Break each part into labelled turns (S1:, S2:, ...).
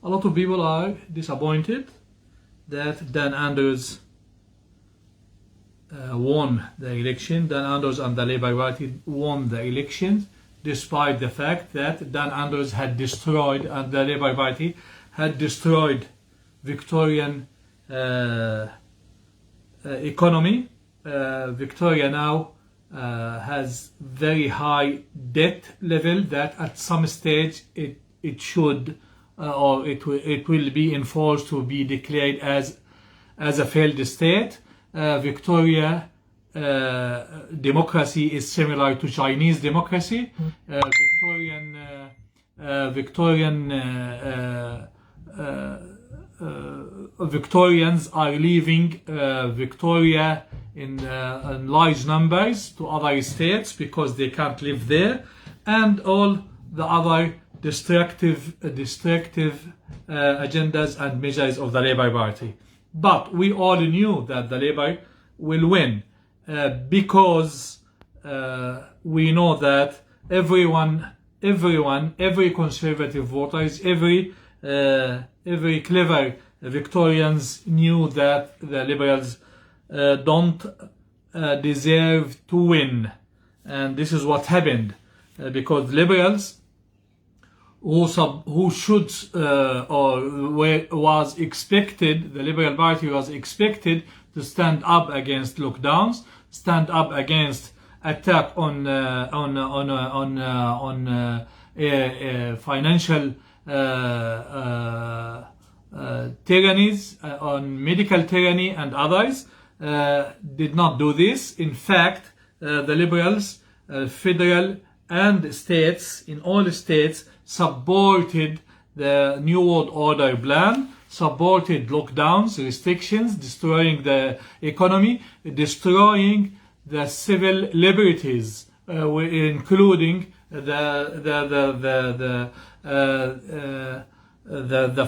S1: a lot of people are disappointed that Dan Anders won the election. Dan Anders and the Labour Party won the election, despite the fact that Dan Anders had destroyed, and the Labour Party had destroyed, Victorian economy. Victoria now has very high debt level that at some stage it should or it will be enforced to be declared as a failed state. Victoria democracy is similar to Chinese democracy. Victorians are leaving Victoria in large numbers to other states because they can't live there, and all the other destructive agendas and measures of the Labour Party. But we all knew that the Labour will win because we know that every conservative voters, every clever Victorians knew that the Liberals don't deserve to win, and this is what happened because Liberals who should was expected, the Liberal Party was expected to stand up against lockdowns, stand up against attack on financial tyrannies, on medical tyranny and others, did not do this. In fact, the Liberals, federal and states, in all states, supported the New World Order plan, supported lockdowns, restrictions, destroying the economy, destroying the civil liberties, including the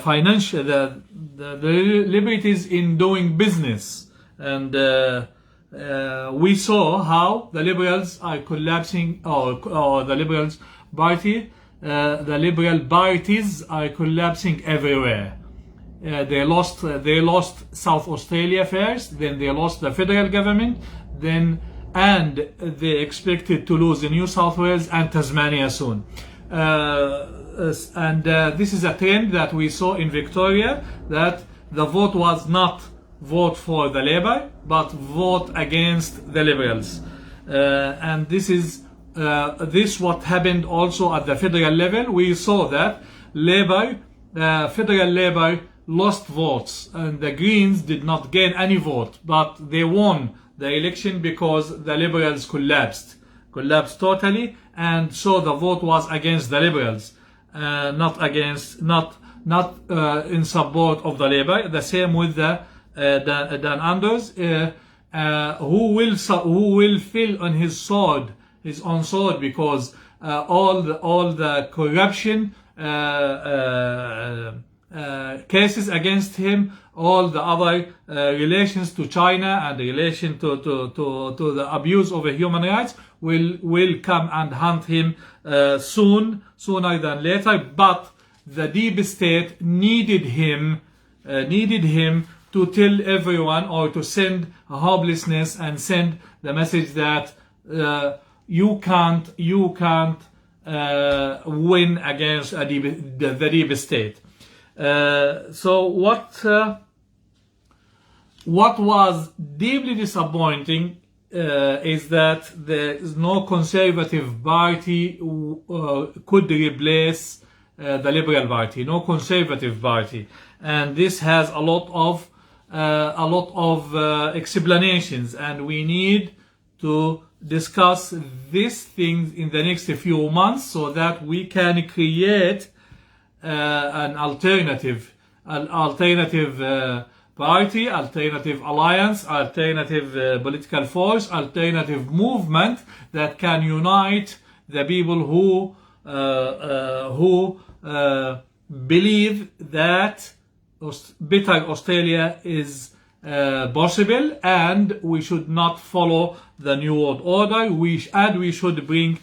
S1: financial, the liberties in doing business. And we saw how the Liberals are collapsing, or the Liberals Party, the Liberal parties are collapsing everywhere. They lost South Australia first, then they lost the federal government, and they expected to lose New South Wales and Tasmania soon. This is a trend that we saw in Victoria, that the vote was not vote for the Labour, but vote against the Liberals. And this is what happened also at the federal level. We saw that federal Labour lost votes, and the Greens did not gain any vote, but they won the election because the Liberals collapsed totally, and so the vote was against the Liberals, not in support of the Labour. The same with the Dan Anders, who will feel on his own sword, because all the corruption cases against him, all the other relations to China and the relation to the abuse of human rights will come and hunt him sooner than later. But the deep state needed him to tell everyone, or to send hopelessness and send the message that you can't win against the deep state. So what was deeply disappointing is that there is no conservative party could replace the Liberal Party, no conservative party, and this has a lot of explanations, and we need to discuss these things in the next few months so that we can create an alternative party, alternative alliance, alternative political force, alternative movement that can unite the people who believe that better Australia is possible, and we should not follow the New World Order. We should bring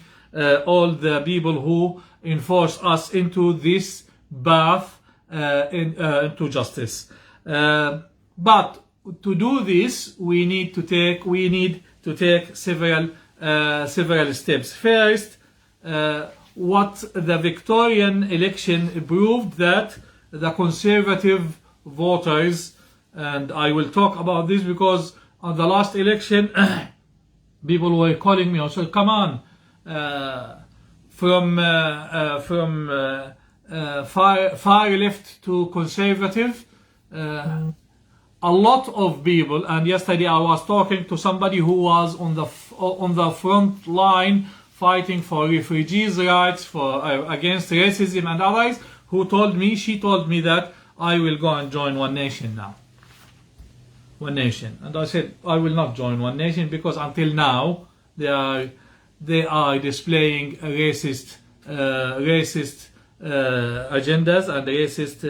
S1: all the people who enforce us into this path into justice. But to do this, we need to take several steps. First, what the Victorian election proved, that the conservative voters, and I will talk about this because on the last election people were calling me, also, come on, from far left to conservative, a lot of people. And yesterday I was talking to somebody who was on the front line fighting for refugees' rights, for against racism and others, she told me that I will go and join One Nation now. One Nation. And I said, I will not join One Nation, because until now they are displaying racist agendas and racist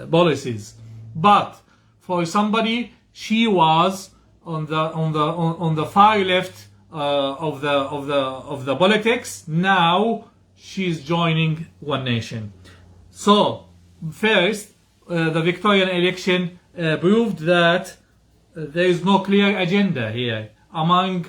S1: policies. But for somebody, she was on the far left of the politics. Now she's joining One Nation. So first, the Victorian election proved that there is no clear agenda here, no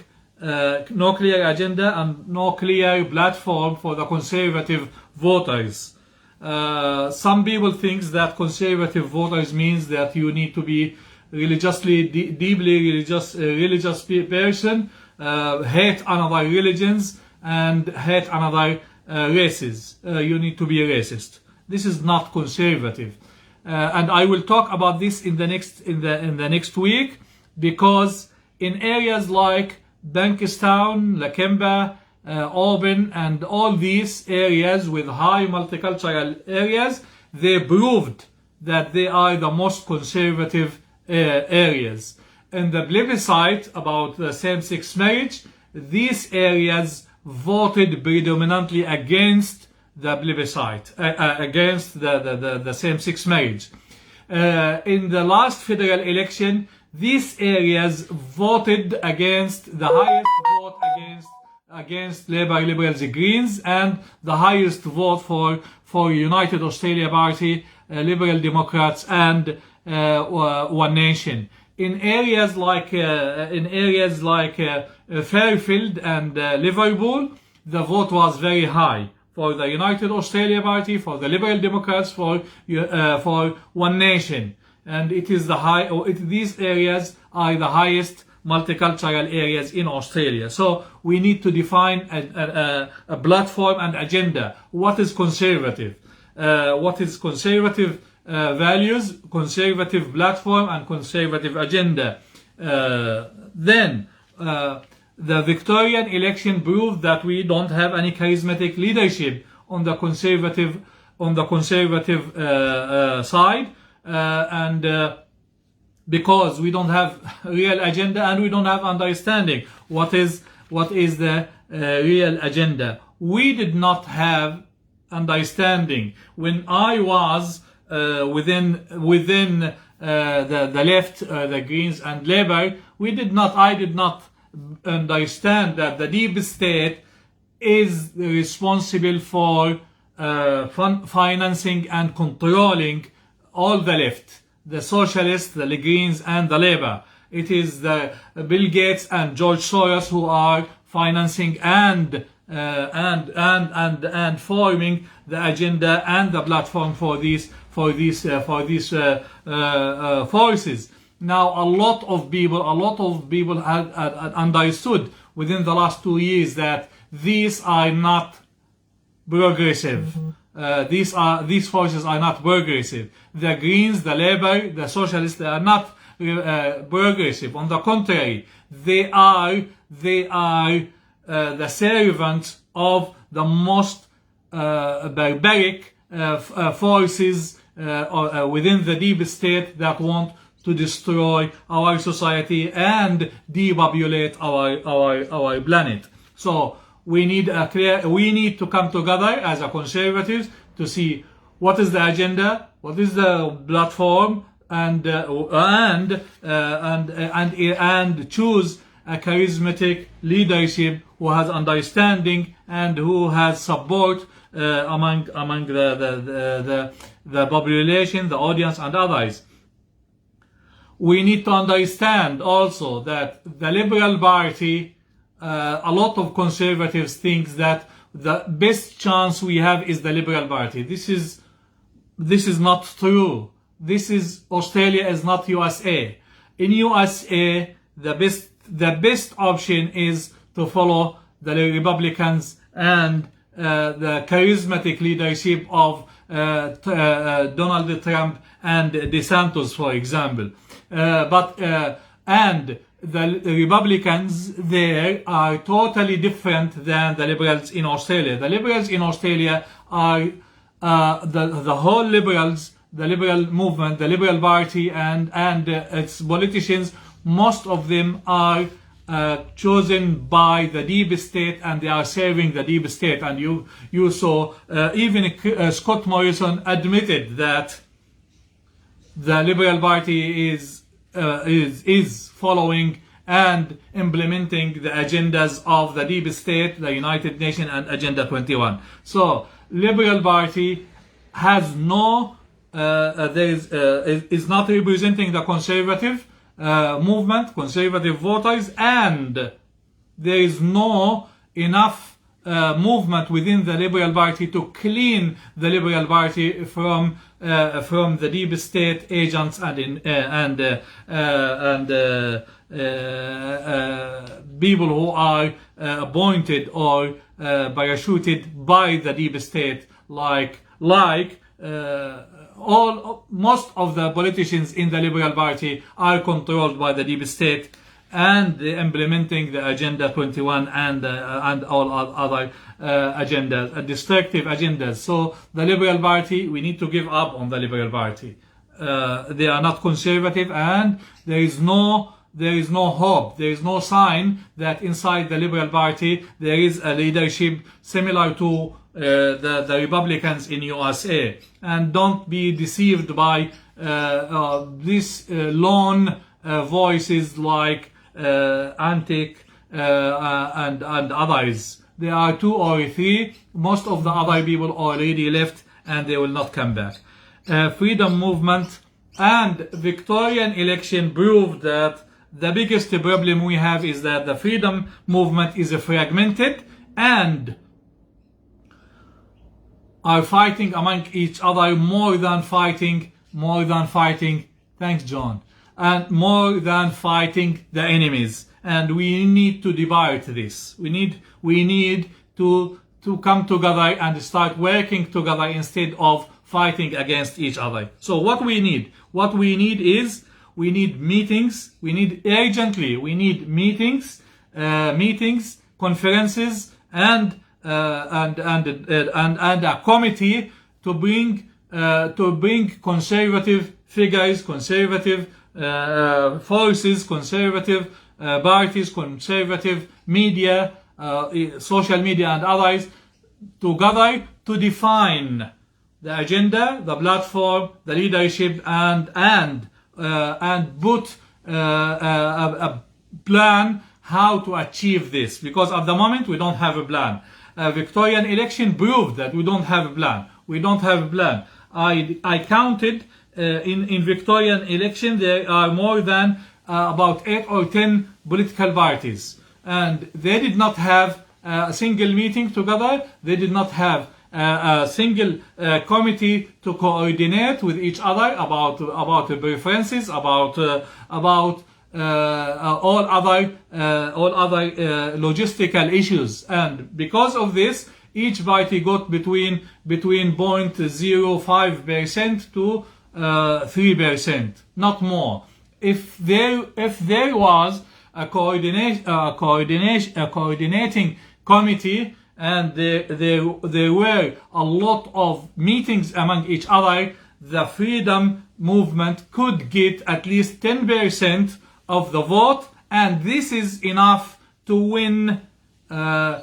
S1: clear agenda and no clear platform for the conservative voters. Some people think that conservative voters means that you need to be religiously, deeply religious person, hate another religions and hate another races. You need to be a racist. This is not conservative, and I will talk about this in the next week, because in areas like Bankstown, Lakemba, Auburn, and all these areas with high multicultural areas, they proved that they are the most conservative areas. In the plebiscite about the same-sex marriage, these areas voted predominantly against the plebiscite, against the same-sex marriage. In the last federal election, these areas voted against the highest vote against Labour, Liberals, Greens, and the highest vote for United Australia Party, Liberal Democrats, and One Nation. In areas like Fairfield and Liverpool, the vote was very high for the United Australia Party, for the Liberal Democrats, for One Nation, and these areas are the highest multicultural areas in Australia. So we need to define a platform and agenda. What is conservative? What is conservative values, conservative platform, and conservative agenda? Then the Victorian election proved that we don't have any charismatic leadership on the conservative side, and because we don't have real agenda and we don't have understanding what is the real agenda. We did not have understanding. When I was within the left, the Greens and Labour, I did not understand that the deep state is responsible for financing and controlling all the left, the socialists, the Greens, and the Labour. It is the Bill Gates and George Soros who are financing and forming the agenda and the platform for these forces. Now, a lot of people had understood within the last 2 years that these are not progressive. These forces are not progressive. The Greens, the Labour, the Socialists, they are not progressive. On the contrary, they are the servants of the most barbaric forces within the deep state that want to destroy our society and depopulate our planet. So we need to come together as a conservatives to see what is the agenda, what is the platform, and choose a charismatic leadership who has understanding and who has support among the population, the audience, and others. We need to understand also that the Liberal Party, a lot of conservatives think that the best chance we have is the Liberal Party. This is not true. Australia is not USA. In USA, the best option is to follow the Republicans and the charismatic leadership of Donald Trump and DeSantis, for example. And the Republicans there are totally different than the liberals in Australia. The liberals in Australia are the whole liberals, the liberal movement, the Liberal Party, and its politicians. Most of them are chosen by the deep state, and they are serving the deep state. And you saw even Scott Morrison admitted that the Liberal Party is following and implementing the agendas of the deep state, the United Nations, and Agenda 21. So Liberal Party has no is not representing the conservative movement, conservative voters, and there is no enough movement within the Liberal Party to clean the Liberal Party from the deep state agents and people who are appointed or parachuted by the deep state, most of the politicians in the Liberal Party are controlled by the deep state, and implementing the Agenda 21 and all other agendas, destructive agendas. So the Liberal Party, we need to give up on the Liberal Party. They are not conservative, and there is no hope, there is no sign that inside the Liberal Party there is a leadership similar to the Republicans in USA. And don't be deceived by these lone voices like Antic and others. There are 2 or 3. Most of the other people already left, and they will not come back. Freedom movement and Victorian election proved that the biggest problem we have is that the freedom movement is fragmented and are fighting among each other more than fighting. Thanks, John. And more than fighting the enemies. And we need to divide this. We need to come together and start working together instead of fighting against each other. So what we need is meetings. We need meetings, conferences, and a committee to bring conservative figures, conservative forces, conservative parties, conservative media, social media, and others together to define the agenda, the platform, the leadership, and put a plan how to achieve this. Because at the moment we don't have a plan. Victorian election proved that we don't have a plan. I counted in Victorian election there are more than about 8 or 10 political parties, and they did not have a single meeting together. They did not have a single committee to coordinate with each other about the preferences, about all other logistical issues. And because of this, each party got between 0.05% to 3%, not more. If there was a coordinating committee, and there were a lot of meetings among each other, the freedom movement could get at least 10% of the vote, and this is enough to win a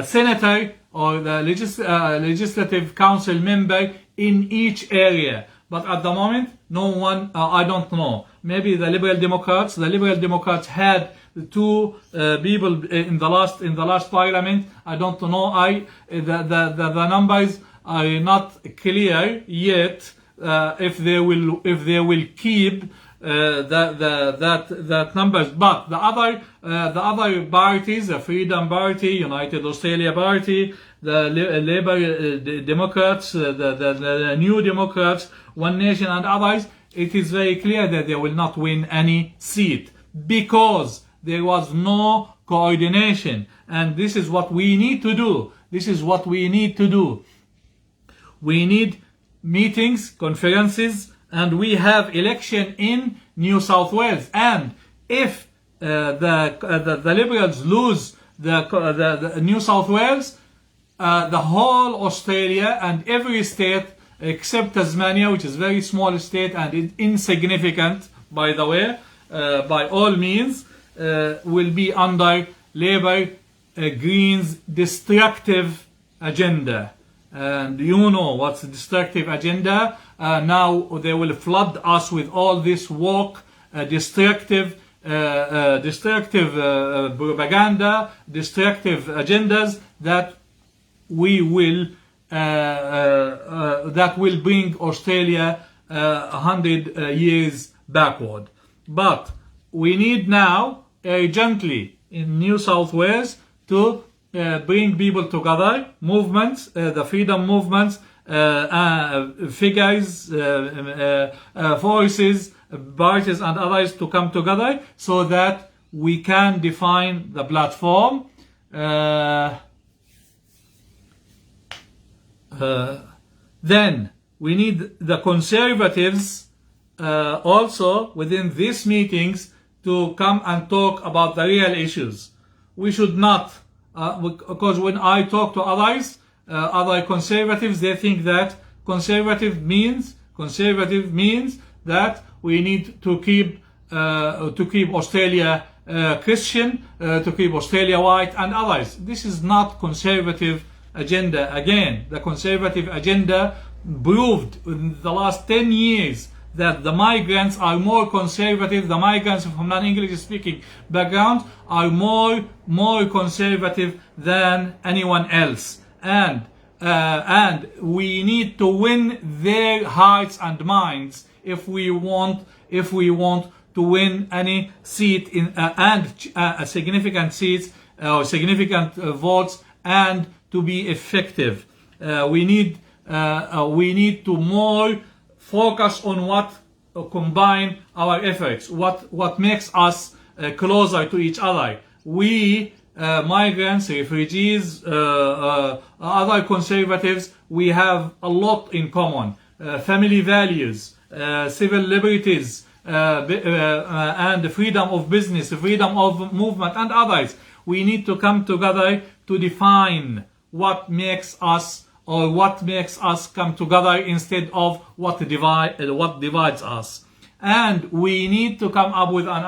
S1: senator or the legislative council member in each area. But at the moment, no one, I don't know. Maybe the Liberal Democrats had two people in the last parliament. I don't know. The numbers are not clear yet. If they will keep that numbers, but the other parties, the Freedom Party, United Australia Party, the Labour Democrats, the New Democrats, One Nation and others, it is very clear that they will not win any seat because there was no coordination. And this is what we need to do. We need meetings, conferences, and we have election in New South Wales. And if the Liberals lose the New South Wales, the whole Australia and every state except Tasmania, which is a very small state and insignificant, by the way, by all means, will be under Labour Greens' destructive agenda. And you know what's the destructive agenda. Now they will flood us with all this woke, destructive propaganda, destructive agendas that will bring Australia 100 years backward. But we need now urgently in New South Wales to bring people together, movements, the freedom movements, figures, voices, parties and others to come together so that we can define the platform. Then we need the Conservatives also within these meetings to come and talk about the real issues. We should not, because when I talk to others, other Conservatives, they think that conservative means that we need to keep Australia Christian, to keep Australia white and others. This is not Conservative agenda. Again, the Conservative agenda proved in the last 10 years that the migrants are more conservative. The migrants from non-English speaking backgrounds are more conservative than anyone else. And we need to win their hearts and minds if we want to win any seat in and significant seats or significant votes and to be effective. We need to more focus on what combine our efforts, what makes us closer to each other. We migrants, refugees, other Conservatives, we have a lot in common. Family values, civil liberties, and freedom of business, freedom of movement and others. We need to come together to define what makes us come together instead of what divides us. And we need to come up with an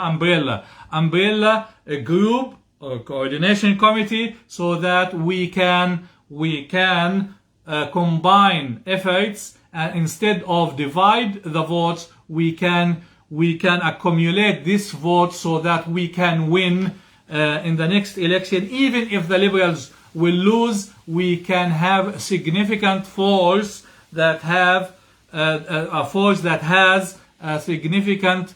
S1: umbrella group or coordination committee so that we can combine efforts, and instead of divide the votes, we can accumulate this vote so that we can win in the next election. Even if the Liberals will lose, we can have a significant force that has a significant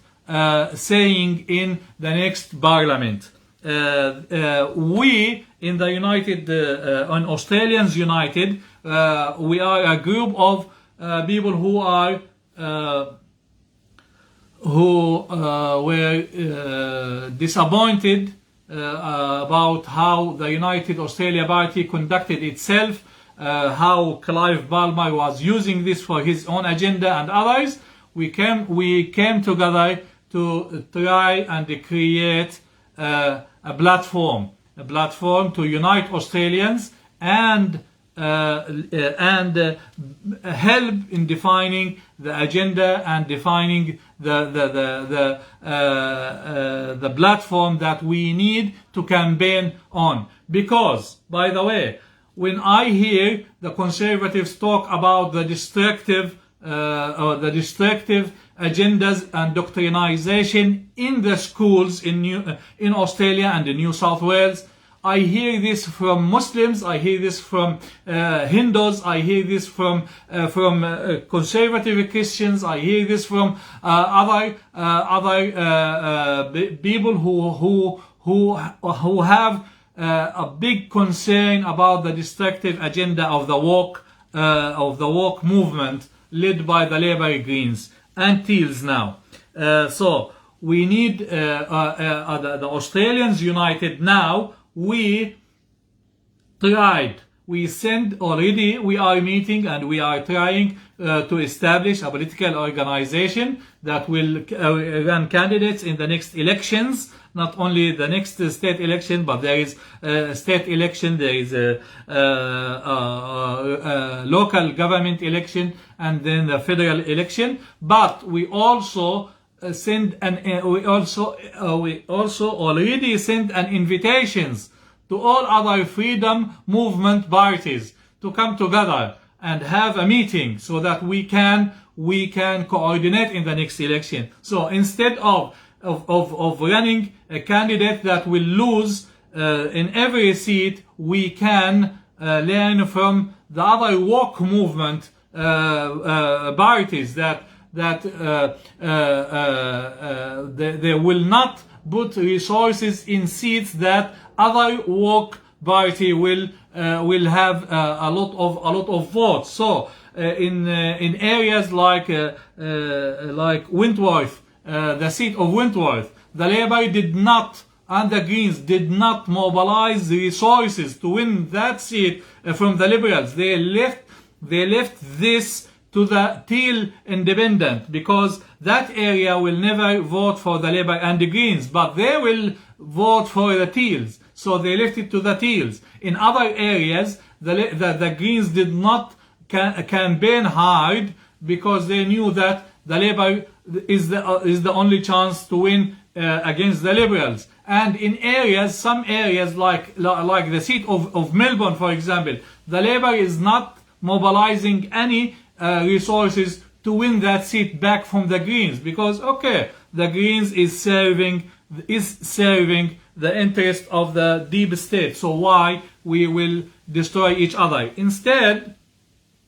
S1: saying in the next parliament. We in the United, on Australians United, we are a group of people who were disappointed about how the United Australia Party conducted itself, how Clive Palmer was using this for his own agenda and others. We came together to try and create a platform to unite Australians and help in defining the agenda and defining the platform that we need to campaign on. Because, by the way, when I hear the Conservatives talk about the destructive agendas and doctrinization in the schools in Australia and in New South Wales. I hear this from Muslims, I hear this from Hindus, I hear this from conservative Christians, I hear this from other people who have a big concern about the destructive agenda of the woke movement led by the Labour, Greens and Teals now. So we need the Australians united now. We tried. We are meeting and we are trying to establish a political organization that will run candidates in the next elections. Not only the next state election, but there is state election, there is a local government election, and then the federal election. But we also we also already sent an invitations to all other freedom movement parties to come together and have a meeting so that we can coordinate in the next election. So instead of running a candidate that will lose in every seat, we can learn from the other woke movement parties that they will not put resources in seats that other woke party will have a lot of votes. So in areas like Wentworth, the seat of Wentworth, the Labour did not and the Greens did not mobilize the resources to win that seat from the Liberals. They left this to the Teal Independent, because that area will never vote for the Labour and the Greens, but they will vote for the Teals. So they left it to the Teals. In other areas, the Greens did not campaign hard because they knew that the Labour is the only chance to win against the Liberals. And in areas, some areas like the seat of Melbourne, for example, the Labour is not mobilizing any resources to win that seat back from the Greens, because the Greens is serving the interest of the deep state. So why we will destroy each other? Instead,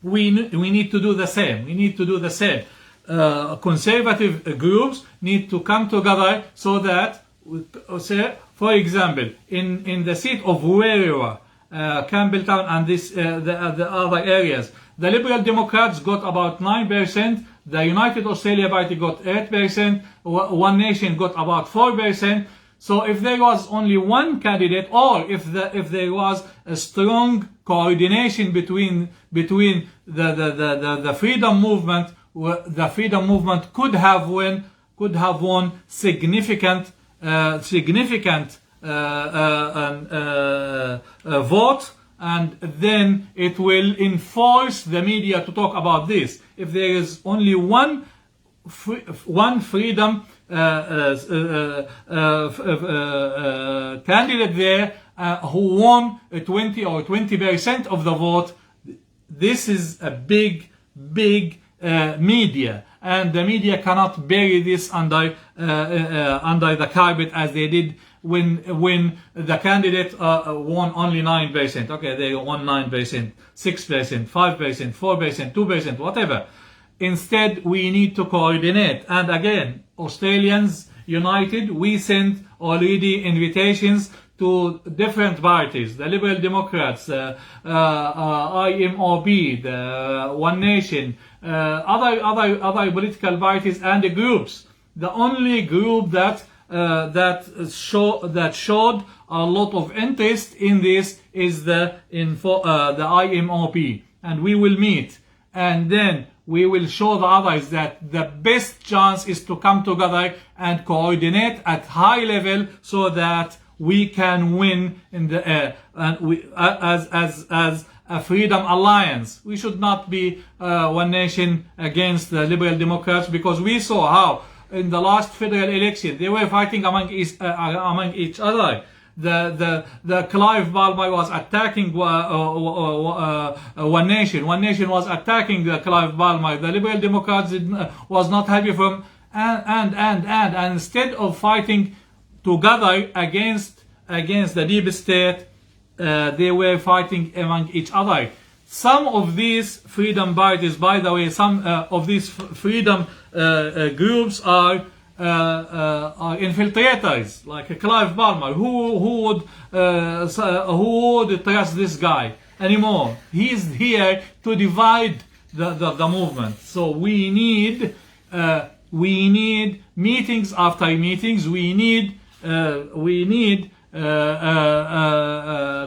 S1: we need to do the same. We need to do the same. Conservative groups need to come together so that, for example, in the seat of Werriwa, Campbelltown, and the other areas, the Liberal Democrats got about 9%, the United Australia Party got 8%, One Nation got about 4%. So if there was only one candidate, or if there was a strong coordination between the freedom movement, the freedom movement could have won significant vote, and then it will enforce the media to talk about this. If there is only one freedom candidate there who won 20% of the vote, this is a big media, and the media cannot bury this under the carpet as they did when the candidate won only 9%. Okay, they won 9%, 6%, 5%, 4%, 2%, whatever. Instead, we need to coordinate. And again, Australians United, we sent already invitations to different parties, the Liberal Democrats, IMOB, the One Nation, other political parties and the groups. The only group that showed a lot of interest in this is the IMOB, and we will meet, and then we will show the others that the best chance is to come together and coordinate at high level so that we can win in the and we as a freedom alliance. We should not be One Nation against the Liberal Democrats, because we saw how in the last federal election they were fighting among each other. the Clive Palmer was attacking One Nation. One Nation was attacking the Clive Palmer. The Liberal Democrats was not happy from and instead of fighting together against the deep state, they were fighting among each other. Some of these freedom parties, by the way, some of these freedom groups are infiltrators, like Clive Palmer. Who would trust this guy anymore? He is here to divide the movement. So we need meetings after meetings. We need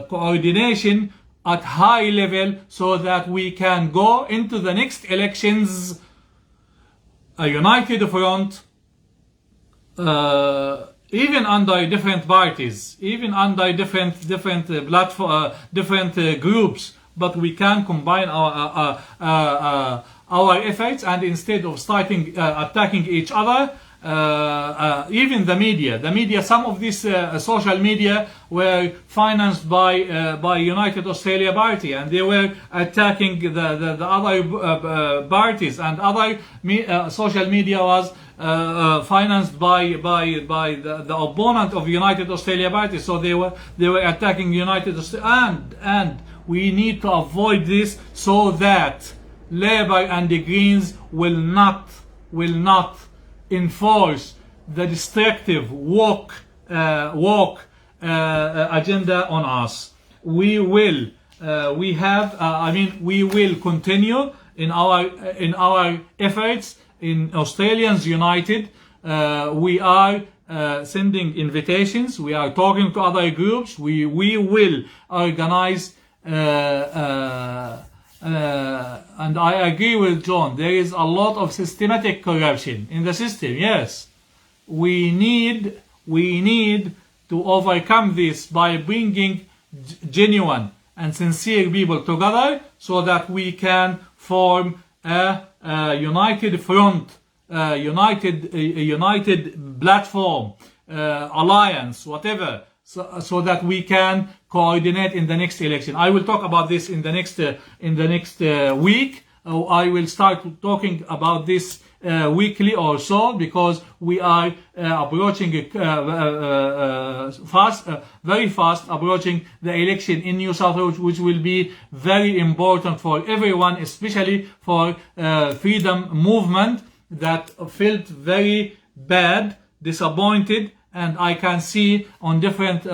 S1: coordination at high level so that we can go into the next elections a united front, even under different parties, even under different groups, but we can combine our efforts, and instead of starting attacking each other, even the media, some of these social media were financed by United Australia Party, and they were attacking the other parties, and other social media was financed by the opponent of United Australia Party. So they were attacking United Australia, and we need to avoid this so that Labour and the Greens will not enforce the destructive woke agenda on us. We will continue in our efforts in Australians United. We are sending invitations. We are talking to other groups. We will organize. And I agree with John. There is a lot of systematic corruption in the system. Yes, we need to overcome this by bringing genuine and sincere people together, so that we can form a united front, united platform, alliance, whatever. So that we can coordinate in the next election. I will talk about this in the next week. I will start talking about this weekly or so, because we are approaching very fast approaching the election in New South Wales, which will be very important for everyone, especially for freedom movement that felt very bad, disappointed. And I can see on different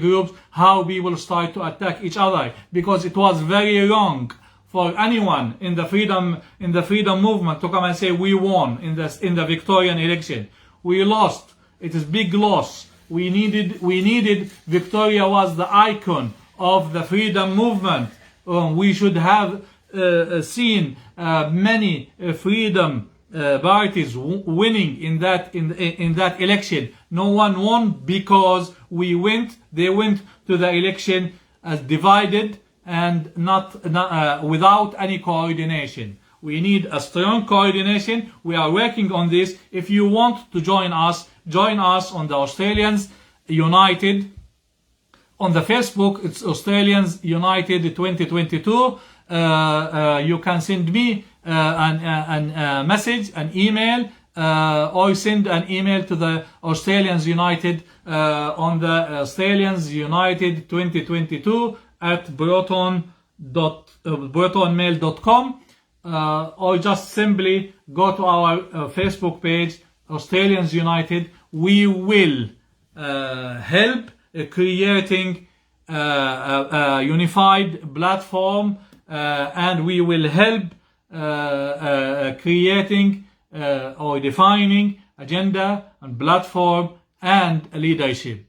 S1: groups how people start to attack each other, because it was very wrong for anyone in the freedom movement to come and say we won in the Victorian election. We lost. It is big loss. We needed Victoria was the icon of the freedom movement. We should have seen many freedom parties winning in that election. No one won because they went to the election as divided and not without any coordination. We need a strong coordination. We are working on this. If you want to join us on the Australians United. On the Facebook, it's Australians United 2022. You can send me a message, an email, or send an email to the Australians United on the Australians United 2022 at protonmail.com, or just simply go to our Facebook page, Australians United. We will help creating a unified platform, and we will help creating or defining agenda and platform and leadership.